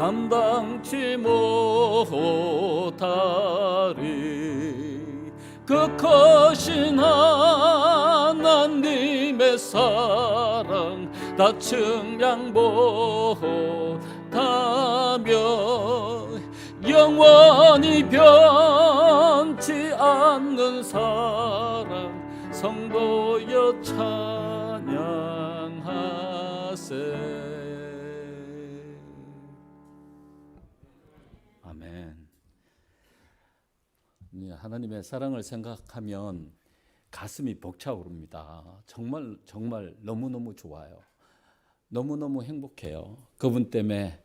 감당치 못하리. 그 크신 하나님의 사랑 다 측량 못하며 영원히 변치 않는 사랑 성도여 찬양하세. 아멘. 하나님의 사랑을 생각하면 가슴이 벅차오릅니다. 정말 너무너무 좋아요. 너무너무 행복해요. 그분 때문에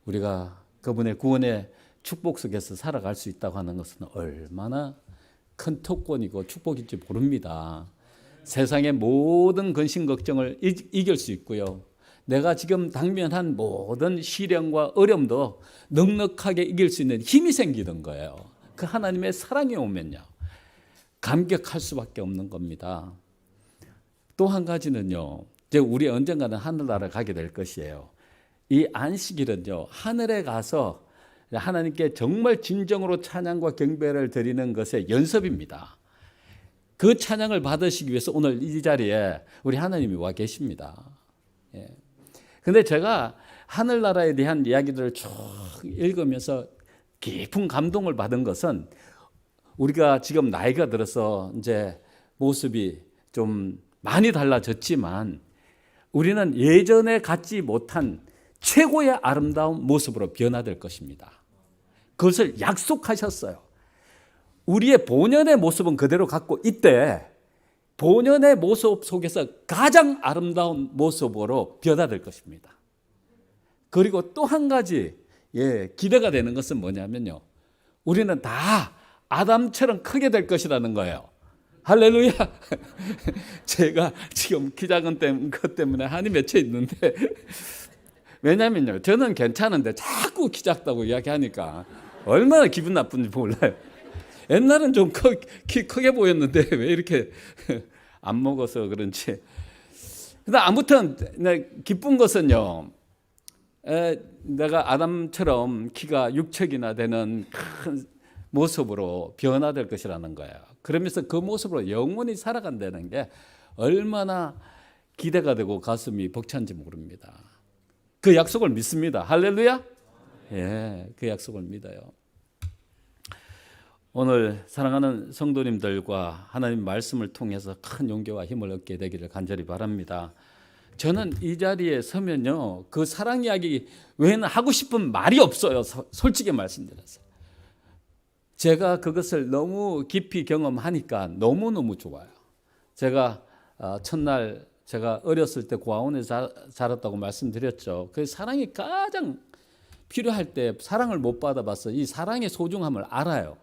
우리가 그분의 구원의 축복 속에서 살아갈 수 있다고 하는 것은 얼마나 큰 특권이고 축복인지 모릅니다. 세상의 모든 근심 걱정을 이길 수 있고요. 내가 지금 당면한 모든 시련과 어려움도 넉넉하게 이길 수 있는 힘이 생기는 거예요. 그 하나님의 사랑이 오면요, 감격할 수밖에 없는 겁니다. 또 한 가지는요, 이제 우리 언젠가는 하늘나라 가게 될 것이에요. 이 안식일은요, 하늘에 가서 하나님께 정말 진정으로 찬양과 경배를 드리는 것의 연습입니다. 그 찬양을 받으시기 위해서 오늘 이 자리에 우리 하나님이 와 계십니다. 근데 제가 하늘나라에 대한 이야기들을 쭉 읽으면서 깊은 감동을 받은 것은, 우리가 지금 나이가 들어서 이제 모습이 좀 많이 달라졌지만 우리는 예전에 갖지 못한 최고의 아름다운 모습으로 변화될 것입니다. 그것을 약속하셨어요. 우리의 본연의 모습은 그대로 갖고 있대. 본연의 모습 속에서 가장 아름다운 모습으로 변화될 것입니다. 그리고 또 한 가지 기대가 되는 것은 뭐냐면요, 우리는 다 아담처럼 크게 될 것이라는 거예요. 할렐루야. 제가 지금 키 작은 것 때문에 한이 맺혀 있는데, 왜냐면요, 저는 괜찮은데 자꾸 키 작다고 이야기하니까 얼마나 기분 나쁜지 몰라요. 옛날은 좀 키 크게 보였는데 왜 이렇게 안 먹어서 그런지. 근데 아무튼 기쁜 것은요, 내가 아담처럼 키가 6척이나 되는 큰 모습으로 변화될 것이라는 거예요. 그러면서 그 모습으로 영원히 살아간다는 게 얼마나 기대가 되고 가슴이 벅찬지 모릅니다. 그 약속을 믿습니다. 할렐루야. 그 약속을 믿어요. 오늘 사랑하는 성도님들과 하나님 말씀을 통해서 큰 용기와 힘을 얻게 되기를 간절히 바랍니다. 저는 이 자리에 서면요, 그 사랑 이야기 외에는 하고 싶은 말이 없어요. 솔직히 말씀드려서. 제가 그것을 너무 깊이 경험하니까 너무너무 좋아요. 제가 첫날 제가 어렸을 때 고아원에 자랐다고 말씀드렸죠. 그 사랑이 가장 필요할 때 사랑을 못 받아봐서 이 사랑의 소중함을 알아요.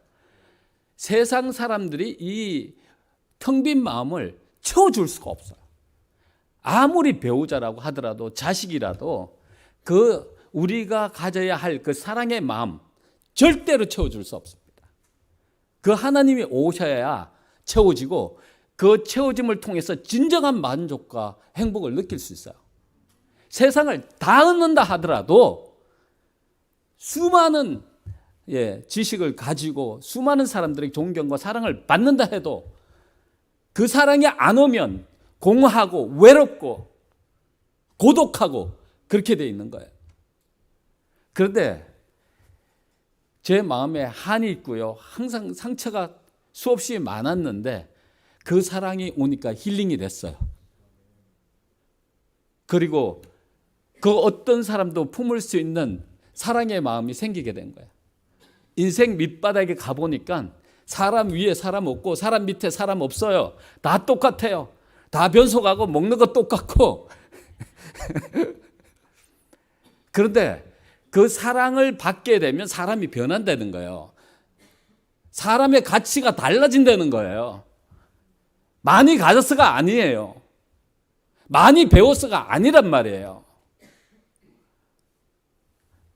세상 사람들이 이 텅 빈 마음을 채워줄 수가 없어요. 아무리 배우자라고 하더라도 자식이라도 그 우리가 가져야 할 그 사랑의 마음 절대로 채워줄 수 없습니다. 그 하나님이 오셔야 채워지고 그 채워짐을 통해서 진정한 만족과 행복을 느낄 수 있어요. 세상을 다 얻는다 하더라도 수많은 지식을 가지고 수많은 사람들의 존경과 사랑을 받는다 해도 그 사랑이 안 오면 공허하고 외롭고 고독하고 그렇게 돼 있는 거예요. 그런데 제 마음에 한이 있고요, 항상 상처가 수없이 많았는데 그 사랑이 오니까 힐링이 됐어요. 그리고 그 어떤 사람도 품을 수 있는 사랑의 마음이 생기게 된 거예요. 인생 밑바닥에 가보니까 사람 위에 사람 없고 사람 밑에 사람 없어요. 다 똑같아요. 다 변속하고 먹는 거 똑같고. 그런데 그 사랑을 받게 되면 사람이 변한다는 거예요. 사람의 가치가 달라진다는 거예요. 많이 가졌어가 아니에요. 많이 배웠어가 아니란 말이에요.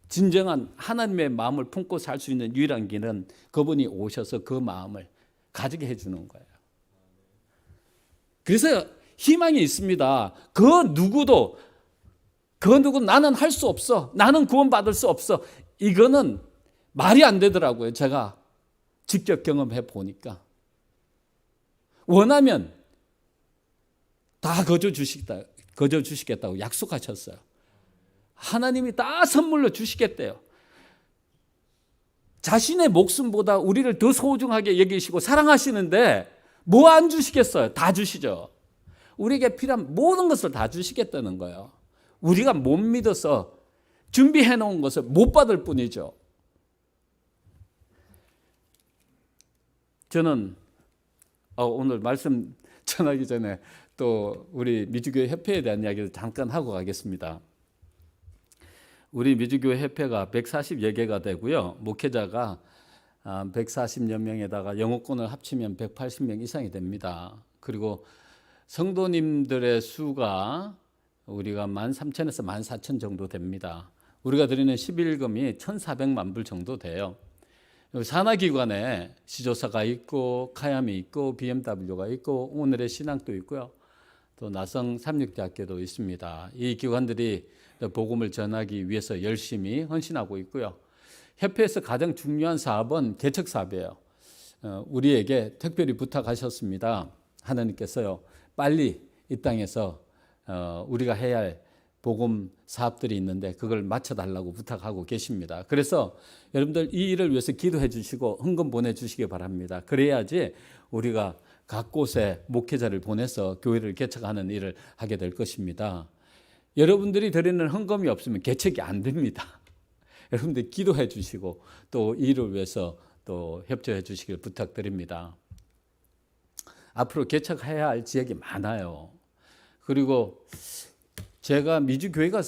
진정한 하나님의 마음을 품고 살 수 있는 유일한 길은 그분이 오셔서 그 마음을 가지게 해주는 거예요. 그래서 희망이 있습니다. 그 누구도 그 누구 나는 할 수 없어. 나는 구원받을 수 없어. 이거는 말이 안 되더라고요. 제가 직접 경험해 보니까. 원하면 다 거저 주시겠다고 약속하셨어요. 하나님이 다 선물로 주시겠대요. 자신의 목숨보다 우리를 더 소중하게 여기시고 사랑하시는데 뭐 안 주시겠어요? 다 주시죠. 우리에게 필요한 모든 것을 다 주시겠다는 거예요. 우리가 못 믿어서 준비해 놓은 것을 못 받을 뿐이죠. 저는 오늘 말씀 전하기 전에 또 우리 미주교회 협회에 대한 이야기를 잠깐 하고 가겠습니다. 우리 미주교회 협회가 140여 개가 되고요. 목회자가 140여 명에다가 영어권을 합치면 180명 이상이 됩니다. 그리고 성도님들의 수가 우리가 13,000에서 14,000 정도 됩니다. 우리가 드리는 11금이 1,400만 불 정도 돼요. 산하기관에 시조사가 있고 카얌이 있고 BMW가 있고 오늘의 신앙도 있고요. 또 나성 삼육대학교도 있습니다. 이 기관들이 복음을 전하기 위해서 열심히 헌신하고 있고요. 협회에서 가장 중요한 사업은 개척 사업이에요. 우리에게 특별히 부탁하셨습니다. 하나님께서요, 빨리 이 땅에서 우리가 해야 할 복음 사업들이 있는데 그걸 맞춰달라고 부탁하고 계십니다. 그래서 여러분들 이 일을 위해서 기도해 주시고 헌금 보내주시기 바랍니다. 그래야지 우리가 각 곳에 목회자를 보내서 교회를 개척하는 일을 하게 될 것입니다. 여러분들이 드리는 헌금이 없으면 개척이 안 됩니다. 여러분들 기도해 주시고 또 이 일을 위해서 또 협조해 주시길 부탁드립니다. 앞으로 개척해야 할 지역이 많아요. 그리고 제가 미주교회가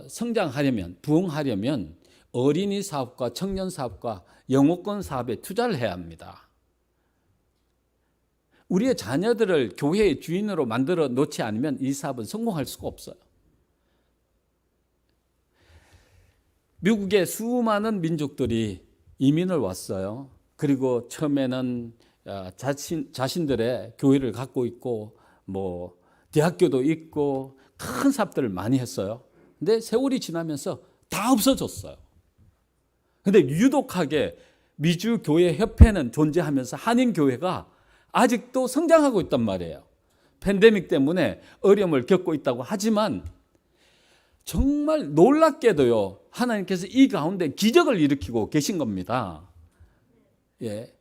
성장하려면, 부흥하려면 어린이 사업과 청년 사업과 영어권 사업에 투자를 해야 합니다. 우리의 자녀들을 교회의 주인으로 만들어 놓지 않으면 이 사업은 성공할 수가 없어요. 미국의 수많은 민족들이 이민을 왔어요. 그리고 처음에는 자신들의 교회를 갖고 있고 뭐 대학교도 있고 큰 사업들을 많이 했어요. 근데 세월이 지나면서 다 없어졌어요. 근데 유독하게 미주교회협회는 존재하면서 한인교회가 아직도 성장하고 있단 말이에요. 팬데믹 때문에 어려움을 겪고 있다고 하지만 정말 놀랍게도요, 하나님께서 이 가운데 기적을 일으키고 계신 겁니다. 예.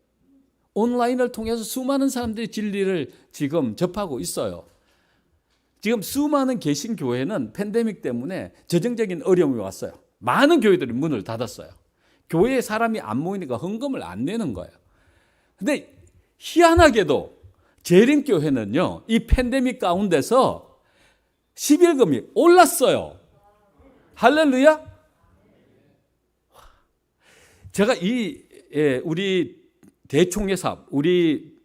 온라인을 통해서 수많은 사람들이 진리를 지금 접하고 있어요. 지금 수많은 개신교회는 팬데믹 때문에 재정적인 어려움이 왔어요. 많은 교회들이 문을 닫았어요. 교회에 사람이 안 모이니까 헌금을 안 내는 거예요. 근데 희한하게도 재림교회는요, 이 팬데믹 가운데서 11금이 올랐어요. 할렐루야! 제가 우리 대총회 사업, 우리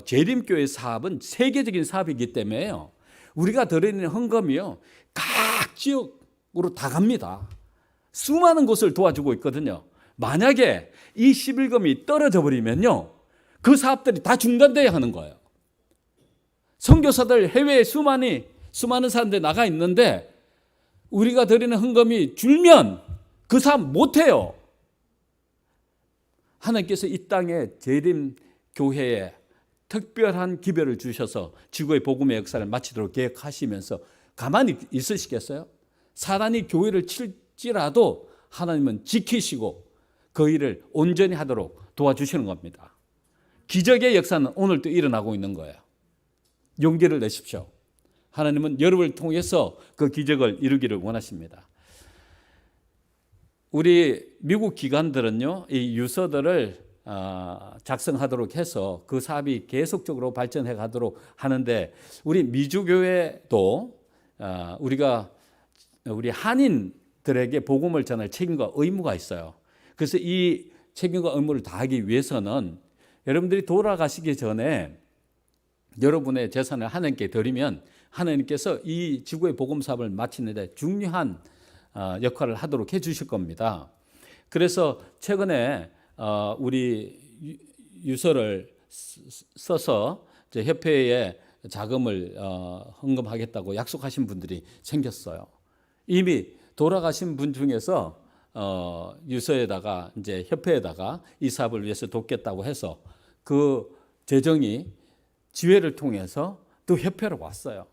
재림교회 사업은 세계적인 사업이기 때문에요. 우리가 드리는 헌금이요, 각 지역으로 다 갑니다. 수많은 곳을 도와주고 있거든요. 만약에 이 11금이 떨어져 버리면요, 그 사업들이 다 중단돼야 하는 거예요. 선교사들 해외에 수많은 사람들이 나가 있는데 우리가 드리는 헌금이 줄면 그 사업 못해요. 하나님께서 이 땅에 재림교회에 특별한 기별을 주셔서 지구의 복음의 역사를 마치도록 계획하시면서 가만히 있으시겠어요? 사단이 교회를 칠지라도 하나님은 지키시고 그 일을 온전히 하도록 도와주시는 겁니다. 기적의 역사는 오늘도 일어나고 있는 거예요. 용기를 내십시오. 하나님은 여러분을 통해서 그 기적을 이루기를 원하십니다. 우리 미국 기관들은요, 이 유서들을 작성하도록 해서 그 사업이 계속적으로 발전해 가도록 하는데, 우리 미주교회도 우리 한인들에게 복음을 전할 책임과 의무가 있어요. 그래서 이 책임과 의무를 다하기 위해서는 여러분들이 돌아가시기 전에 여러분의 재산을 하나님께 드리면 하나님께서 이 지구의 복음 사업을 마치는 데 중요한 역할을 하도록 해 주실 겁니다. 그래서 최근에 우리 유서를 써서 협회에 자금을 헌금하겠다고 약속하신 분들이 생겼어요. 이미 돌아가신 분 중에서 유서에다가 이제 협회에다가 이 사업을 위해서 돕겠다고 해서 그 재정이 지회를 통해서 또 협회로 왔어요.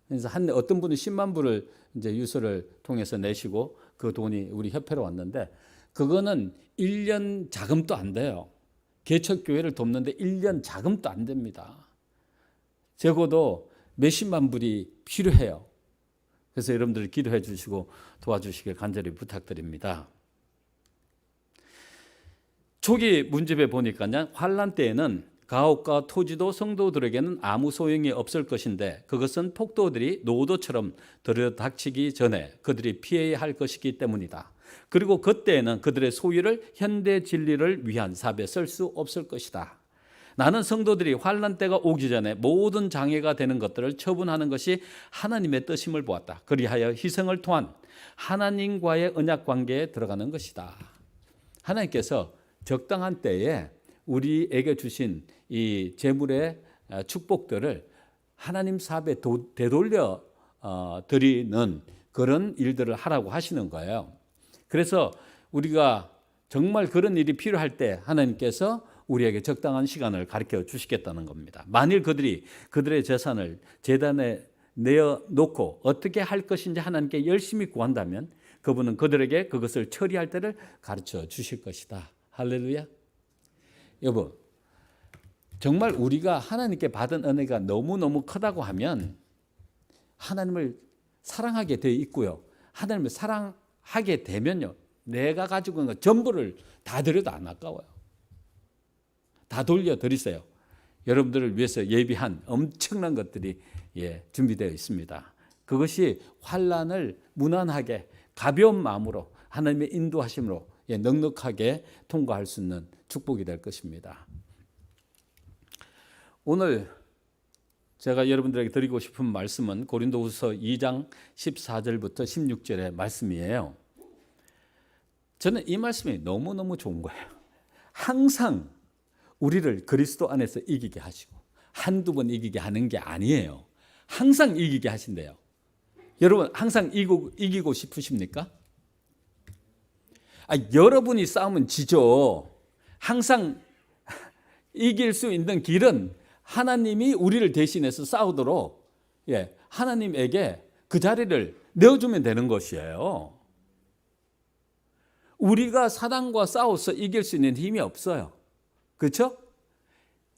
그래서 어떤 분은 10만 불을 이제 유서를 통해서 내시고 그 돈이 우리 협회로 왔는데 그거는 1년 자금도 안 돼요. 개척교회를 돕는데 1년 자금도 안 됩니다. 적어도 몇십만 불이 필요해요. 그래서 여러분들 기도해 주시고 도와주시길 간절히 부탁드립니다. 초기 문집에 보니까요, 환란 때에는 가옥과 토지도 성도들에게는 아무 소용이 없을 것인데 그것은 폭도들이 노도처럼 들여닥치기 전에 그들이 피해야 할 것이기 때문이다. 그리고 그때에는 그들의 소유를 현대 진리를 위한 사업에 쓸 수 없을 것이다. 나는 성도들이 환난 때가 오기 전에 모든 장애가 되는 것들을 처분하는 것이 하나님의 뜻임을 보았다. 그리하여 희생을 통한 하나님과의 언약 관계에 들어가는 것이다. 하나님께서 적당한 때에 우리에게 주신 이 재물의 축복들을 하나님 사업에 되돌려 드리는 그런 일들을 하라고 하시는 거예요. 그래서 우리가 정말 그런 일이 필요할 때 하나님께서 우리에게 적당한 시간을 가르쳐 주시겠다는 겁니다. 만일 그들의 재산을 재단에 내어놓고 어떻게 할 것인지 하나님께 열심히 구한다면 그분은 그들에게 그것을 처리할 때를 가르쳐 주실 것이다. 할렐루야. 여러분, 정말 우리가 하나님께 받은 은혜가 너무너무 크다고 하면 하나님을 사랑하게 되어 있고요. 하나님을 사랑하게 되면요, 내가 가지고 있는 것 전부를 다 드려도 안 아까워요. 다 돌려드리세요. 여러분들을 위해서 예비한 엄청난 것들이 준비되어 있습니다. 그것이 환난을 무난하게 가벼운 마음으로 하나님의 인도하심으로 넉넉하게 통과할 수 있는 축복이 될 것입니다. 오늘 제가 여러분들에게 드리고 싶은 말씀은 고린도후서 2장 14절부터 16절의 말씀이에요. 저는 이 말씀이 너무너무 좋은 거예요. 항상 우리를 그리스도 안에서 이기게 하시고 한두 번 이기게 하는 게 아니에요. 항상 이기게 하신대요. 여러분 항상 이기고 싶으십니까? 여러분이 싸우면 지죠. 항상 이길 수 있는 길은 하나님이 우리를 대신해서 싸우도록 하나님에게 그 자리를 내어주면 되는 것이에요. 우리가 사단과 싸워서 이길 수 있는 힘이 없어요. 그렇죠?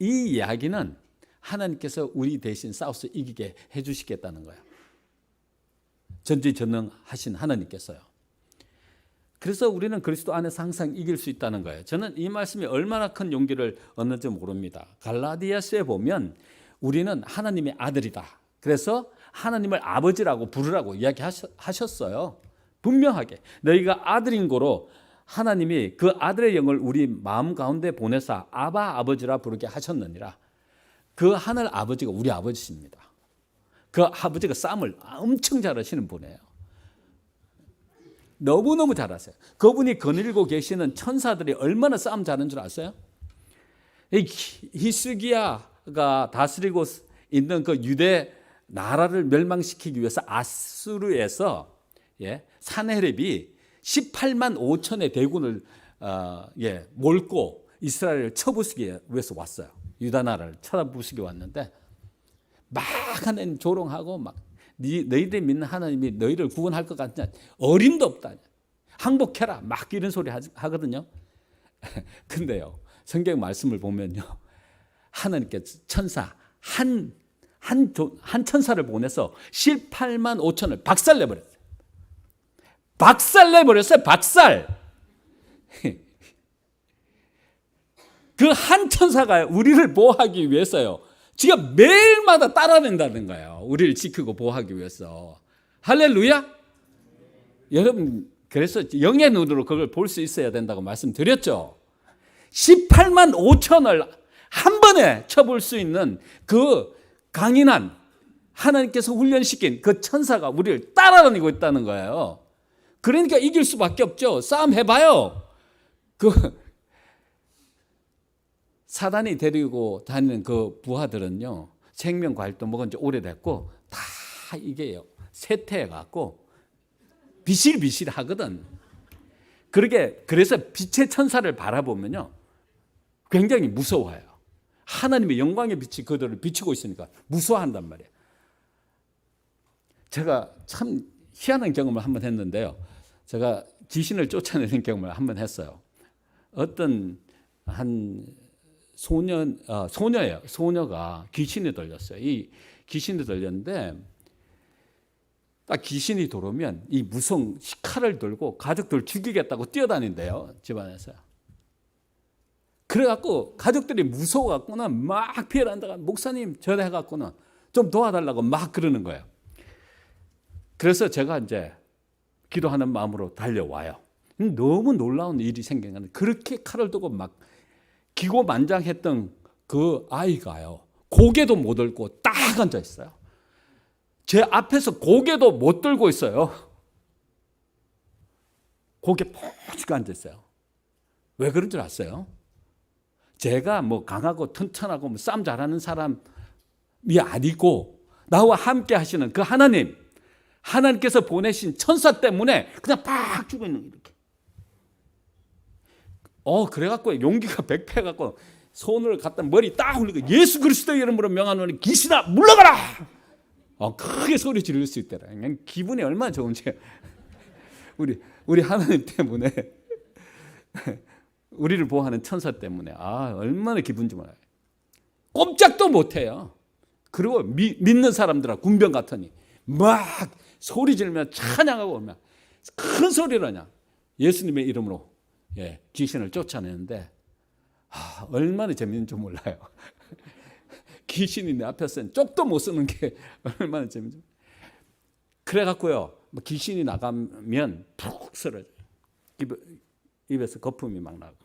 이 이야기는 하나님께서 우리 대신 싸워서 이기게 해주시겠다는 거예요. 전지전능하신 하나님께서요. 그래서 우리는 그리스도 안에서 항상 이길 수 있다는 거예요. 저는 이 말씀이 얼마나 큰 용기를 얻는지 모릅니다. 갈라디아서에 보면 우리는 하나님의 아들이다. 그래서 하나님을 아버지라고 부르라고 이야기하셨어요. 분명하게 너희가 아들인 거로 하나님이 그 아들의 영을 우리 마음 가운데 보내사 아바 아버지라 부르게 하셨느니라. 그 하늘 아버지가 우리 아버지십니다. 그 아버지가 싸움을 엄청 잘하시는 분이에요. 너무너무 잘하세요. 그분이 거느리고 계시는 천사들이 얼마나 싸움 잘하는 줄 아세요? 히스기야가 다스리고 있는 그 유대 나라를 멸망시키기 위해서 아수르에서 산헤립이 18만 5천의 대군을 몰고 이스라엘을 쳐부수기 위해서 왔어요. 유다 나라를 쳐부수기 왔는데 막 하나님 조롱하고 막 너희들이 믿는 하나님이 너희를 구원할 것 같냐? 어림도 없다. 항복해라. 막 이런 소리 하거든요. 근데요, 성경 말씀을 보면요, 하나님께서 천사 한 천사를 보내서 18만 5천을 박살내버렸어요. 박살내버렸어요. 박살. 그 한 천사가 우리를 보호하기 위해서요, 지가 매일마다 따라낸다는 거예요. 우리를 지키고 보호하기 위해서. 할렐루야. 여러분, 그래서 영의 눈으로 그걸 볼 수 있어야 된다고 말씀드렸죠. 18만 5천을 한 번에 쳐볼 수 있는 그 강인한 하나님께서 훈련시킨 그 천사가 우리를 따라다니고 있다는 거예요. 그러니까 이길 수밖에 없죠. 싸움 해봐요. 사단이 데리고 다니는 그 부하들은요, 생명과일도 먹은 지 오래됐고 다 이게요, 쇠퇴해갖고 비실비실하거든. 그래서 빛의 천사를 바라보면요, 굉장히 무서워요. 하나님의 영광의 빛이 그들을 비추고 있으니까 무서워한단 말이에요. 제가 참 희한한 경험을 한번 했는데요. 제가 귀신을 쫓아내는 경험을 한번 했어요. 어떤 한 소녀예요. 소녀가 귀신이 들렸어요. 이 귀신이 들렸는데 딱 귀신이 들어오면 이 무서운 칼을 들고 가족들 죽이겠다고 뛰어다닌대요. 집안에서. 그래갖고 가족들이 무서워갖고는 막 피해난다가 목사님 저래 해갖고는 좀 도와달라고 막 그러는 거예요. 그래서 제가 이제 기도하는 마음으로 달려와요. 너무 놀라운 일이 생긴 거는 그렇게 칼을 들고 막 기고만장했던 그 아이가요, 고개도 못 들고 딱 앉아 있어요. 제 앞에서 고개도 못 들고 있어요. 고개 푹 앉아 있어요. 왜 그런 줄 아세요? 제가 뭐 강하고 튼튼하고 싸움 잘하는 사람이 아니고 나와 함께 하시는 그 하나님께서 보내신 천사 때문에 그냥 팍 죽어 있는 이렇게. 그래갖고 용기가 백패갖고 손을 갖다 머리 딱 올리고 예수 그리스도의 이름으로 명하노니 귀신아 물러가라. 크게 소리 지를 수 있더라. 그냥 기분이 얼마나 좋은지. 우리 하나님 때문에 우리를 보호하는 천사 때문에 얼마나 기분이 좋아요. 꼼짝도 못해요. 그리고 믿는 사람들아 군병 같으니 막 소리 지르며 찬양하고 막 큰 소리로 그냥 예수님의 이름으로 귀신을 쫓아내는데 얼마나 재밌는지 몰라요. 귀신이 내 앞에서는 쪽도 못 쓰는 게 얼마나 재밌는지. 그래갖고요, 귀신이 나가면 푹 쓰러져요. 입에서 거품이 막 나고.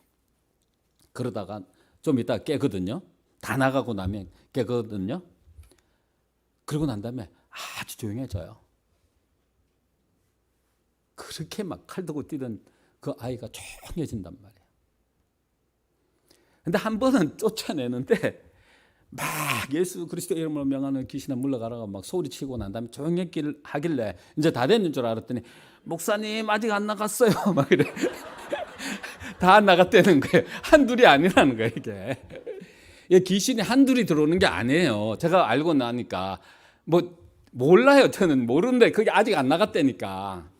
그러다가 좀 이따 깨거든요. 다 나가고 나면 깨거든요. 그러고 난 다음에 아주 조용해져요. 그렇게 막 칼 들고 뛰던 그 아이가 조용해진단 말이에요. 근데 한 번은 쫓아내는데 막 예수 그리스도 이름으로 명하는 귀신아 물러가라고 막 소리치고 난 다음에 조용하길래 이제 다 됐는 줄 알았더니 목사님 아직 안 나갔어요. 막 이래. 다 안 나갔다는 거예요. 한둘이 아니라는 거예요, 이게. 귀신이 한둘이 들어오는 게 아니에요. 제가 알고 나니까. 몰라요. 저는 모르는데 그게 아직 안 나갔다니까.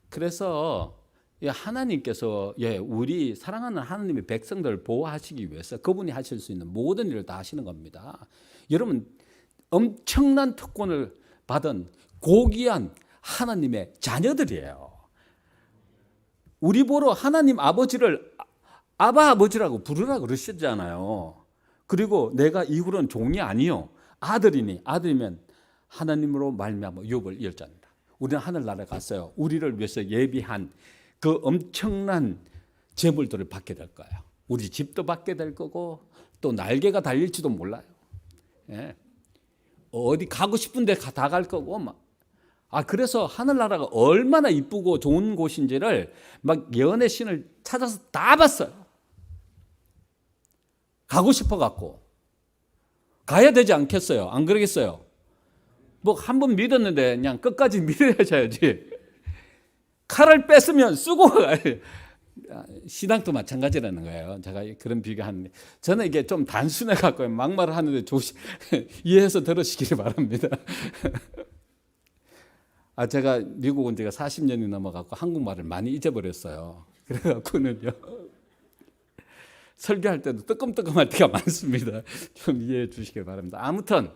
그래서 하나님께서 우리 사랑하는 하나님의 백성들을 보호하시기 위해서 그분이 하실 수 있는 모든 일을 다 하시는 겁니다. 여러분, 엄청난 특권을 받은 고귀한 하나님의 자녀들이에요. 우리 보러 하나님 아버지를 아바 아버지라고 부르라고 그러시잖아요. 그리고 내가 이후로는 종이 아니요 아들이면 하나님으로 말미암아 유업을 이을자입니다. 우리는 하늘나라에 갔어요. 우리를 위해서 예비한 그 엄청난 재물들을 받게 될 거예요. 우리 집도 받게 될 거고 또 날개가 달릴지도 몰라요. 어디 가고 싶은데 다 갈 거고 그래서 하늘나라가 얼마나 이쁘고 좋은 곳인지를 막 예언의 신을 찾아서 다 봤어요. 가고 싶어 갖고 가야 되지 않겠어요? 안 그러겠어요? 한 번 믿었는데 그냥 끝까지 믿어야지. 칼을 뺐으면 쓰고 신앙도 마찬가지라는 거예요. 제가 그런 비교하는데 저는 이게 좀 단순해 갖고 막말을 하는데 이해해서 들으시기를 바랍니다. 제가 미국 온 지가 40년이 넘어갖고 한국말을 많이 잊어버렸어요. 그래갖고는요, 설교할 때도 뜨끔뜨끔할 때가 많습니다. 좀 이해해 주시기 바랍니다. 아무튼,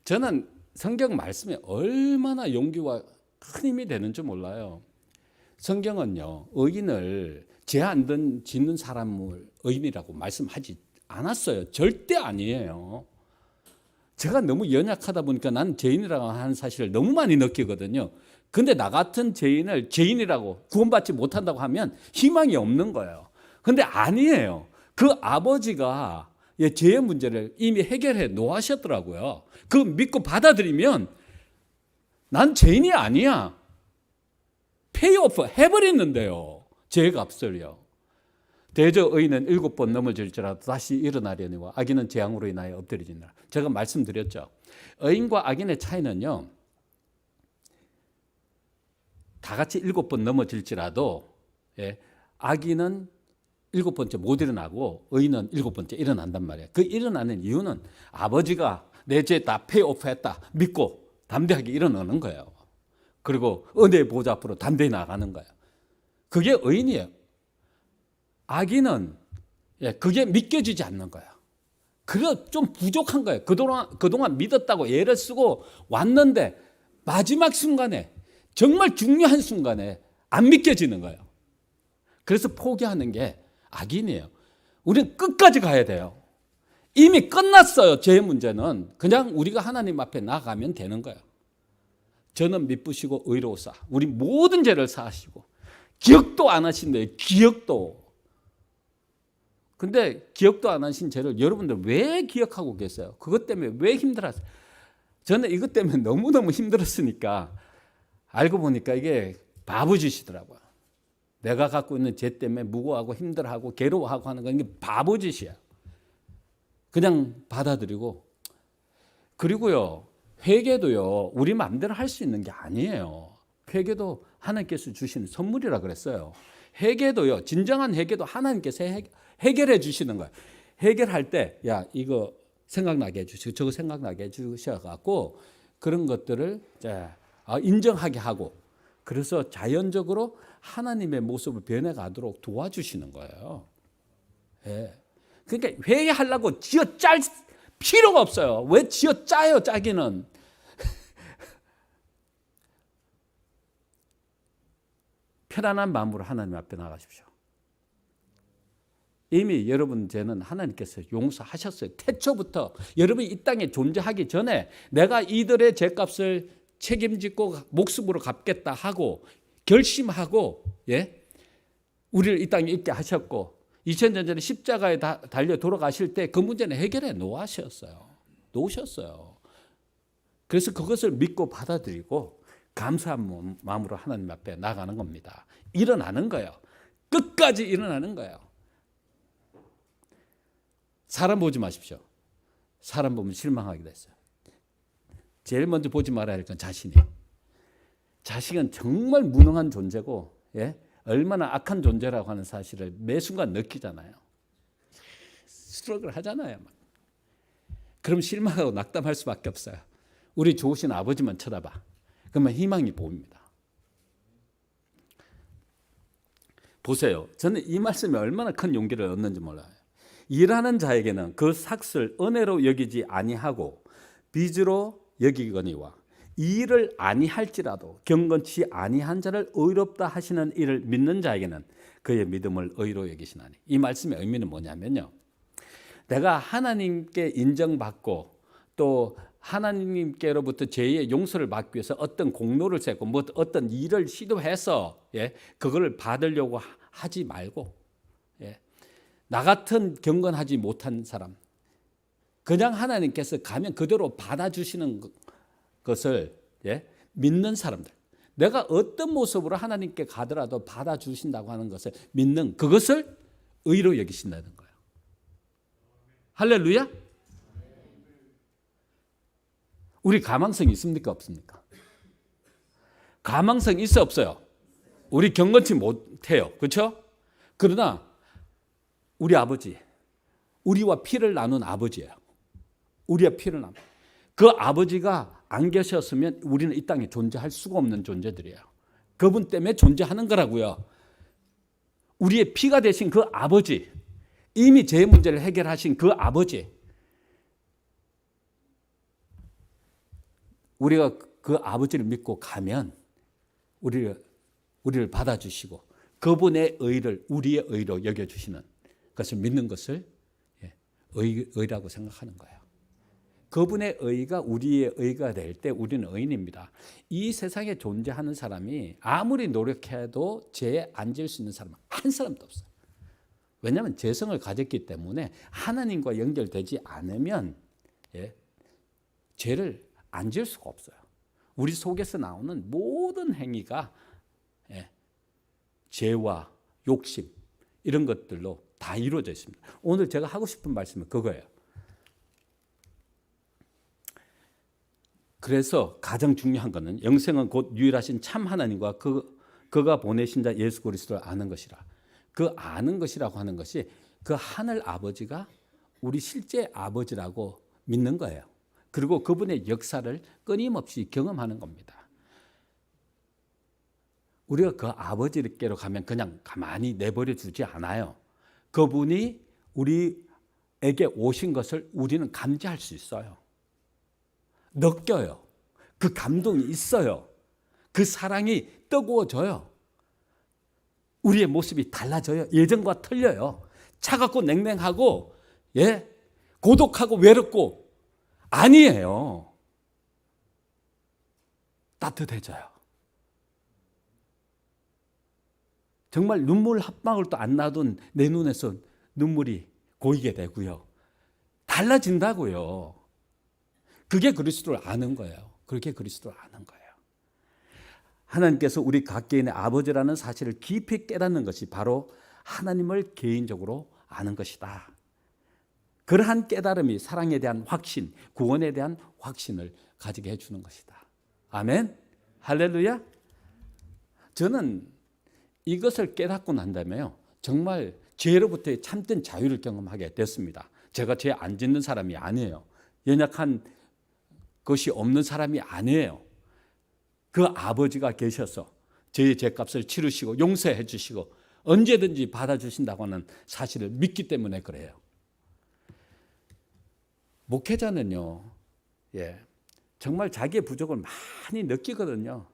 저는 성경 말씀이 얼마나 용기와 큰 힘이 되는지 몰라요. 성경은요, 의인을 죄 안 짓는 사람을 의인이라고 말씀하지 않았어요. 절대 아니에요. 제가 너무 연약하다 보니까 나는 죄인이라고 하는 사실을 너무 많이 느끼거든요. 근데 나 같은 죄인을 죄인이라고 구원받지 못한다고 하면 희망이 없는 거예요. 근데 아니에요. 그 아버지가 죄의 문제를 이미 해결해 놓으셨더라고요. 그 믿고 받아들이면 난 죄인이 아니야. 페이오프 해버렸는데요. 죄의 값을요. 대저 의인은 7번 넘어질지라도 다시 일어나려니와 악인은 재앙으로 인하여 엎드려지니라. 제가 말씀드렸죠. 의인과 악인의 차이는요, 다 같이 7번 넘어질지라도, 예, 악인은 7번째 못 일어나고 의인은 7번째 일어난단 말이에요. 그 일어나는 이유는 아버지가 내 죄 다 페이오프했다 믿고 담대하게 일어나는 거예요. 그리고 은혜의 보좌 앞으로 담대히 나가는 거예요. 그게 의인이에요. 악인은, 예, 그게 믿겨지지 않는 거예요. 그거 좀 부족한 거예요. 그동안 믿었다고 애를 쓰고 왔는데 마지막 순간에, 정말 중요한 순간에 안 믿겨지는 거예요. 그래서 포기하는 게 악인이에요. 우리는 끝까지 가야 돼요. 이미 끝났어요. 죄의 문제는 그냥 우리가 하나님 앞에 나가면 되는 거예요. 저는 미쁘시고 의로우사 우리 모든 죄를 사하시고 기억도 안 하신대요. 기억도. 근데 기억도 안 하신 죄를 여러분들 왜 기억하고 계세요? 그것 때문에 왜 힘들었어요? 저는 이것 때문에 너무너무 힘들었으니까 알고 보니까 이게 바보짓이더라고요. 내가 갖고 있는 죄 때문에 무고하고 힘들어하고 괴로워하고 하는 건 이게 바보짓이야. 그냥 받아들이고. 그리고요, 회개도요, 우리 마음대로 할 수 있는 게 아니에요. 회개도 하나님께서 주시는 선물이라 그랬어요. 회개도요, 진정한 회개도 하나님께서 해결해 주시는 거예요. 해결할 때, 야, 이거 생각나게 해주시고, 저거 생각나게 해주셔갖고, 그런 것들을 인정하게 하고, 그래서 자연적으로 하나님의 모습을 변해가도록 도와주시는 거예요. 예. 그러니까 회개하려고 쥐어짤 필요가 없어요. 왜 쥐어짜요, 짜기는. 편안한 마음으로 하나님 앞에 나가십시오. 이미 여러분 죄는 하나님께서 용서하셨어요. 태초부터 여러분이 이 땅에 존재하기 전에 내가 이들의 죄값을 책임지고 목숨으로 갚겠다 하고 결심하고, 예, 우리를 이 땅에 있게 하셨고 2000년 전에 십자가에 달려 돌아가실 때 그 문제는 해결해 놓으셨어요. 그래서 그것을 믿고 받아들이고 감사한 마음으로 하나님 앞에 나가는 겁니다. 일어나는 거예요. 끝까지 일어나는 거예요. 사람 보지 마십시오. 사람 보면 실망하게 됐어요. 제일 먼저 보지 말아야 할 건 자신이에요. 자식은 정말 무능한 존재고, 예? 얼마나 악한 존재라고 하는 사실을 매 순간 느끼잖아요. 스트러글 하잖아요. 그럼 실망하고 낙담할 수밖에 없어요. 우리 좋으신 아버지만 쳐다봐. 그러면 희망이 보입니다. 보세요. 저는 이 말씀이 얼마나 큰 용기를 얻는지 몰라요. 일하는 자에게는 그 삭을 은혜로 여기지 아니하고 빚으로 여기거니와 이 일을 아니할지라도 경건치 아니한 자를 의롭다 하시는 이를 믿는 자에게는 그의 믿음을 의로 여기시나니. 이 말씀의 의미는 뭐냐면요, 내가 하나님께 인정받고 또 하나님께로부터 죄의 용서를 받기 위해서 어떤 공로를 세고 뭐 어떤 일을 시도해서, 예, 그걸 받으려고 하지 말고, 예, 나 같은 경건하지 못한 사람, 그냥 하나님께서 가면 그대로 받아주시는 것을, 예, 믿는 사람들, 내가 어떤 모습으로 하나님께 가더라도 받아주신다고 하는 것을 믿는 그것을 의로 여기신다는 거예요. 할렐루야. 우리 가망성이 있습니까, 없습니까? 가망성 있어, 없어요? 우리 경건치 못해요. 그렇죠? 그러나 우리 아버지, 우리와 피를 나눈 아버지예요. 우리와 피를 나눈. 그 아버지가 안 계셨으면 우리는 이 땅에 존재할 수가 없는 존재들이에요. 그분 때문에 존재하는 거라고요. 우리의 피가 되신 그 아버지, 이미 제 문제를 해결하신 그 아버지, 우리가 그 아버지를 믿고 가면 우리를 받아주시고 그분의 의를 우리의 의로 여겨주시는 것을 믿는 것을 의라고 생각하는 거예요. 그분의 의가 우리의 의가 될 때 우리는 의인입니다. 이 세상에 존재하는 사람이 아무리 노력해도 죄에 안 질 수 있는 사람은 한 사람도 없어요. 왜냐하면 죄성을 가졌기 때문에 하나님과 연결되지 않으면, 예, 죄를 안 질 수가 없어요. 우리 속에서 나오는 모든 행위가, 예, 죄와 욕심, 이런 것들로 다 이루어져 있습니다. 오늘 제가 하고 싶은 말씀은 그거예요. 그래서 가장 중요한 것은 영생은 곧 유일하신 참 하나님과 그가 보내신 자 예수 그리스도를 아는 것이라. 그 아는 것이라고 하는 것이 그 하늘 아버지가 우리 실제 아버지라고 믿는 거예요. 그리고 그분의 역사를 끊임없이 경험하는 겁니다. 우리가 그 아버지께로 가면 그냥 가만히 내버려 두지 않아요. 그분이 우리에게 오신 것을 우리는 감지할 수 있어요. 느껴요. 그 감동이 있어요. 그 사랑이 뜨거워져요. 우리의 모습이 달라져요. 예전과 틀려요. 차갑고 냉랭하고 고독하고 외롭고 아니에요. 따뜻해져요. 정말 눈물 한 방울도 안 나던 내 눈에서 눈물이 고이게 되고요. 달라진다고요. 그게 그리스도를 아는 거예요. 그렇게 그리스도를 아는 거예요. 하나님께서 우리 각개인의 아버지라는 사실을 깊이 깨닫는 것이 바로 하나님을 개인적으로 아는 것이다. 그러한 깨달음이 사랑에 대한 확신, 구원에 대한 확신을 가지게 해주는 것이다. 아멘. 할렐루야. 저는 이것을 깨닫고 난 다음에요, 정말 죄로부터의 참된 자유를 경험하게 됐습니다. 제가 죄 안 짓는 사람이 아니에요. 연약한 것이 없는 사람이 아니에요. 그 아버지가 계셔서 저의 죄값을 치르시고 용서해 주시고 언제든지 받아주신다고 하는 사실을 믿기 때문에 그래요. 목회자는요, 정말 자기의 부족을 많이 느끼거든요.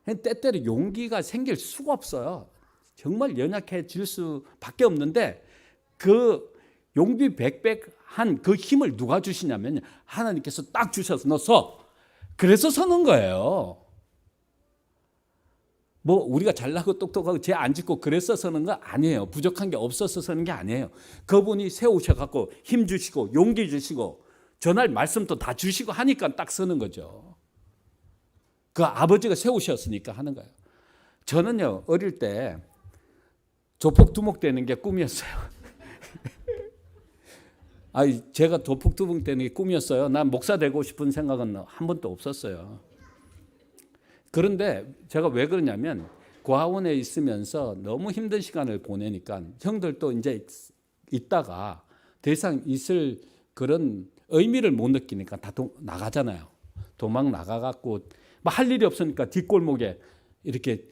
때때로 용기가 생길 수가 없어요. 정말 연약해질 수밖에 없는데 그 용기 백백한 그 힘을 누가 주시냐면 하나님께서 딱 주셔서 너 서. 그래서 서는 거예요. 뭐 우리가 잘나고 똑똑하고 죄 안 짓고 그래서 서는 거 아니에요. 부족한 게 없어서 서는 게 아니에요. 그분이 세우셔갖고 힘 주시고 용기 주시고 전할 말씀도 다 주시고 하니까 딱 서는 거죠. 그 아버지가 세우셨으니까 하는 거예요. 저는요, 어릴 때 조폭두목 되는 게 꿈이었어요. 제가 조폭두목 되는 게 꿈이었어요. 난 목사 되고 싶은 생각은 한 번도 없었어요. 그런데 제가 왜 그러냐면 고아원에 있으면서 너무 힘든 시간을 보내니까 형들도 이제 있다가 더 이상 있을 그런 의미를 못 느끼니까 다 나가잖아요. 도망 나가갖고 할 일이 없으니까 뒷골목에 이렇게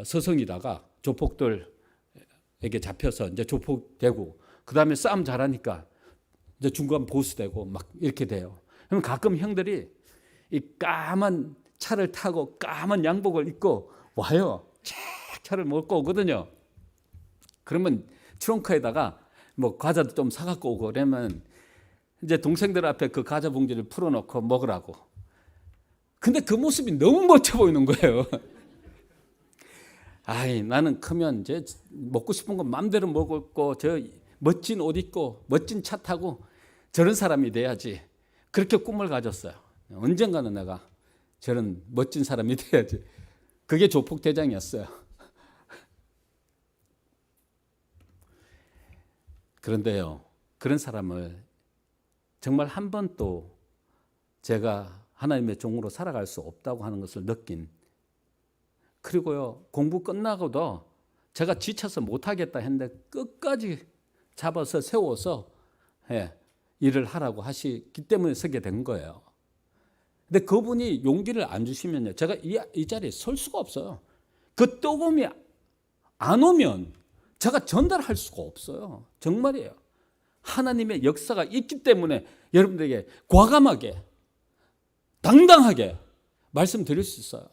서성이다가 조폭들에게 잡혀서 이제 조폭되고 그 다음에 싸움 잘하니까 이제 중간 보스되고 막 이렇게 돼요. 그럼 가끔 형들이 이 까만 차를 타고 까만 양복을 입고 와요. 차를 몰고 오거든요. 그러면 트렁크에다가 뭐 과자도 좀 사갖고 오고 그러면 이제 동생들 앞에 그 과자 봉지를 풀어놓고 먹으라고. 근데 그 모습이 너무 멋져 보이는 거예요. 나는 크면 이제 먹고 싶은 거 마음대로 먹고 저 멋진 옷 입고 멋진 차 타고 저런 사람이 돼야지. 그렇게 꿈을 가졌어요. 언젠가는 내가 저런 멋진 사람이 돼야지. 그게 조폭대장이었어요. 그런데요, 그런 사람을 정말 한 번도 제가 하나님의 종으로 살아갈 수 없다고 하는 것을 느낀, 그리고요, 공부 끝나고도 제가 지쳐서 못하겠다 했는데 끝까지 잡아서 세워서 일을 하라고 하시기 때문에 서게 된 거예요. 근데 그분이 용기를 안 주시면요, 제가 이 자리에 설 수가 없어요. 그 뜨거움이 안 오면 제가 전달할 수가 없어요. 정말이에요. 하나님의 역사가 있기 때문에 여러분들에게 과감하게 당당하게 말씀드릴 수 있어요.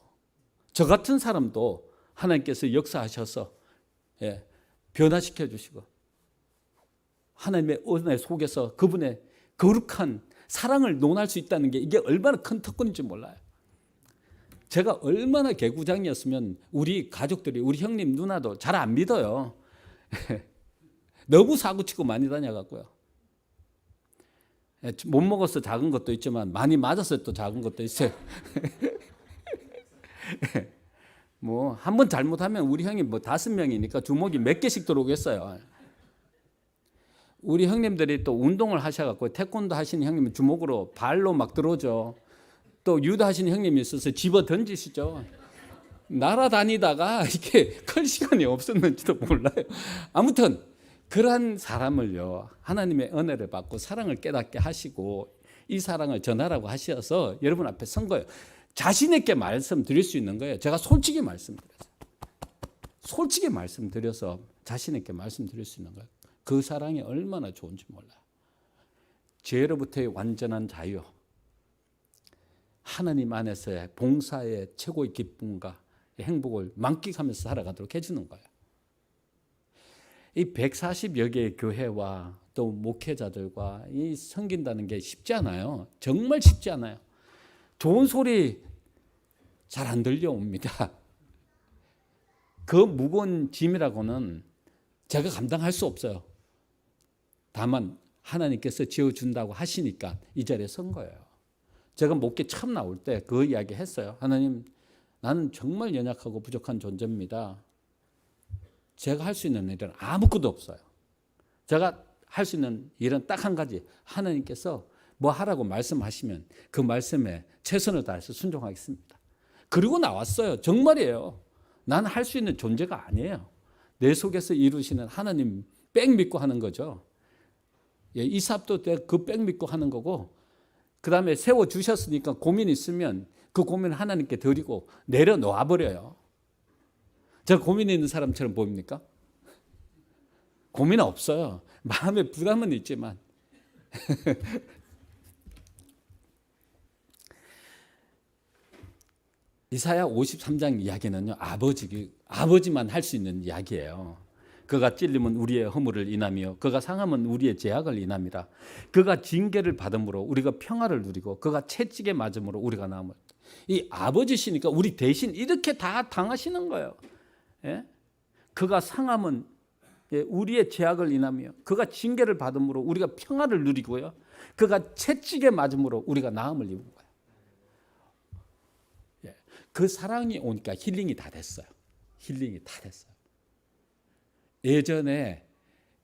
저 같은 사람도 하나님께서 역사하셔서 변화시켜 주시고 하나님의 은혜 속에서 그분의 거룩한 사랑을 논할 수 있다는 게 이게 얼마나 큰 특권인지 몰라요. 제가 얼마나 개구장이었으면 우리 가족들이, 우리 형님 누나도 잘 안 믿어요. 너무 사고치고 많이 다녀갖고요. 못 먹어서 작은 것도 있지만 많이 맞아서 또 작은 것도 있어요. 뭐 한 번 잘못하면 우리 형이 뭐 5명이니까 주먹이 몇 개씩 들어오겠어요. 우리 형님들이 또 운동을 하셔갖고 태권도 하시는 형님은 주먹으로 발로 막 들어오죠. 또 유도 하시는 형님이 있어서 집어 던지시죠. 날아다니다가 이렇게 클 시간이 없었는지도 몰라요. 아무튼 그러한 사람을요, 하나님의 은혜를 받고 사랑을 깨닫게 하시고 이 사랑을 전하라고 하셔서 여러분 앞에 선 거예요. 자신 있게 말씀드릴 수 있는 거예요. 제가 솔직히 말씀드렸어요. 솔직히 말씀드려서 자신 있게 말씀드릴 수 있는 거예요. 그 사랑이 얼마나 좋은지 몰라요. 죄로부터의 완전한 자유, 하나님 안에서의 봉사의 최고의 기쁨과 행복을 만끽하면서 살아가도록 해주는 거예요. 이 140여 개의 교회와 또 목회자들과 이 섬긴다는 게 쉽지 않아요. 정말 쉽지 않아요. 좋은 소리 잘 안 들려옵니다. 그 무거운 짐이라고는 제가 감당할 수 없어요. 다만 하나님께서 지어준다고 하시니까 이 자리에 선 거예요. 제가 목회 처음 나올 때 그 이야기 했어요. 하나님, 나는 정말 연약하고 부족한 존재입니다. 제가 할 수 있는 일은 아무것도 없어요. 제가 할 수 있는 일은 딱 한 가지. 하나님께서 뭐 하라고 말씀하시면 그 말씀에 최선을 다해서 순종하겠습니다. 그리고 나왔어요. 정말이에요. 나는 할 수 있는 존재가 아니에요. 내 속에서 이루시는 하나님 백 믿고 하는 거죠. 예, 이삭도 그 백 믿고 하는 거고, 그 다음에 세워주셨으니까 고민 있으면 그 고민을 하나님께 드리고 내려놓아 버려요. 제가 고민 있는 사람처럼 보입니까? 고민 없어요. 마음에 부담은 있지만. 이사야 53장 이야기는요, 아버지만 할 수 있는 이야기예요. 그가 찔림은 우리의 허물을 인하며 그가 상함은 우리의 죄악을 인함이라. 그가 징계를 받음으로 우리가 평화를 누리고 그가 채찍에 맞음으로 우리가 나음을. 이 아버지시니까 우리 대신 이렇게 다 당하시는 거예요. 예? 그가 상함은 우리의 죄악을 인하며 그가 징계를 받음으로 우리가 평화를 누리고요. 그가 채찍에 맞음으로 우리가 나음을 입은 거예요. 예. 그 사랑이 오니까 힐링이 다 됐어요. 힐링이 다 됐어요. 예전에